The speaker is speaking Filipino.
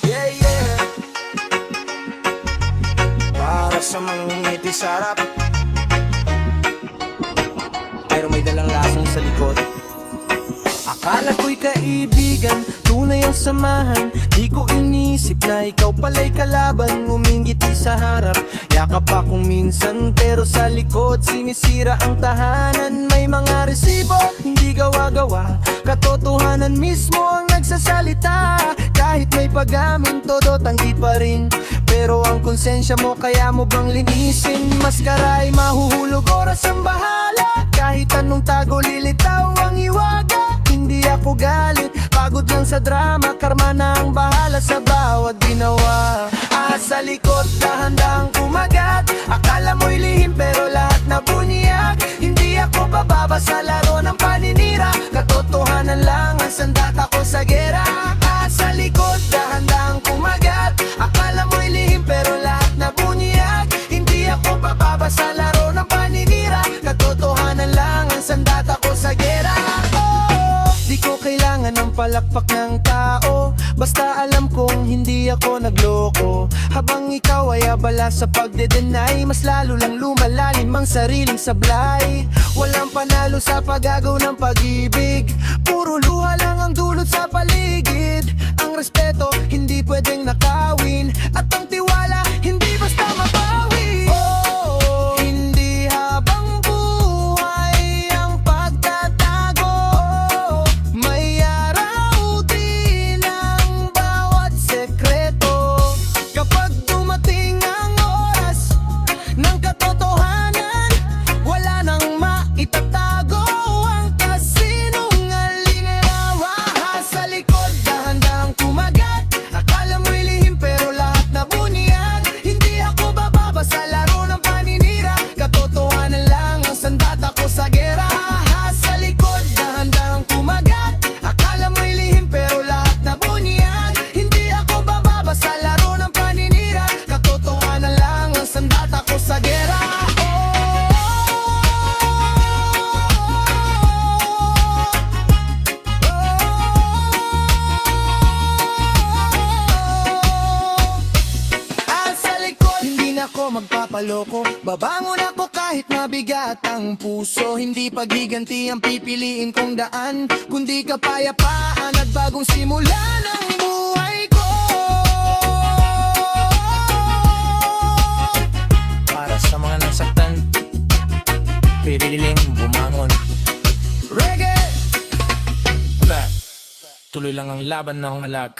Yeah, yeah. Para sa mangingiti sa harap, pero may dalang lasang sa likod. Akala ko'y kaibigan, tunay ang samahan. Di ko inisip na ikaw pala'y kalaban. Umingiti sa harap, yakap akong minsan, pero sa likod sinisira ang tahanan. May mga resibo, hindi gawa-gawa, katotohanan mismo ang nagsasalita. Kahit may pag-amin, todo tanggi pa rin. Pero ang konsensya mo, kaya mo bang linisin? Maskara ay mahuhulog, oras ang bahala. Kahit anong tago, lilitaw ang iwaga. Hindi ako galit, pagod lang sa drama. Karma na ang bahala sa bawat ginawa. Sa likod, dahan-dahang kumagat. Akala mo'y lihim pero lahat na bunyiag. Hindi ako bababa sa laro ng paninira. Katotohanan lang ang sandata ko sa gera. Sa likod, dahan-dahang kumagat. Akala mo'y lihim pero lahat na bunyiag. Hindi ako bababa sa laro ng paninira. Katotohanan lang ang sandata ko sa gera. Di ko kailangan ng palakpak ng tao, basta alam kong hindi ako nagloko. Habang ikaw ay abala sa pagde-deny, mas lalo lang lumalalim ang sariling sablay. Walang panalo sa pag-agaw ng pag-ibig, puro luha lang ang dulot sa paligid. Ang respeto hindi pwedeng nakawin, at ang tiwala hindi basta mabawi. Hindi habang buhay ang pagtatago, may araw din ang bawat sekreto. Kapag dumating ang oras ng katotohanan, wala nang maitatago ang kasinungalingawa. Sa likod, dahan-dahang kumagat. Akala mo'y lihim pero lahat na bunyiag. Hindi ako bababa sa laro ng paninira. Katotohanan lang ang sandata ko sa gera. Sa likod, dahan-dahang kumagat. Akala mo'y lihim pero lahat na bunyiag. Hindi ako bababa sa laro ng paninira. Katotohanan lang ang sandata ko sa gera. Sa likod, hindi na ako magpapaloko. Babangon ako kahit mabigat ang puso. Hindi paghiganti ang pipiliin kong daan, kundi kapayapaan at bagong simula ng buhay ko. Para sa mga nasaktan, pililing bumangon. Reggae! Wala, tuloy lang ang laban ng alag.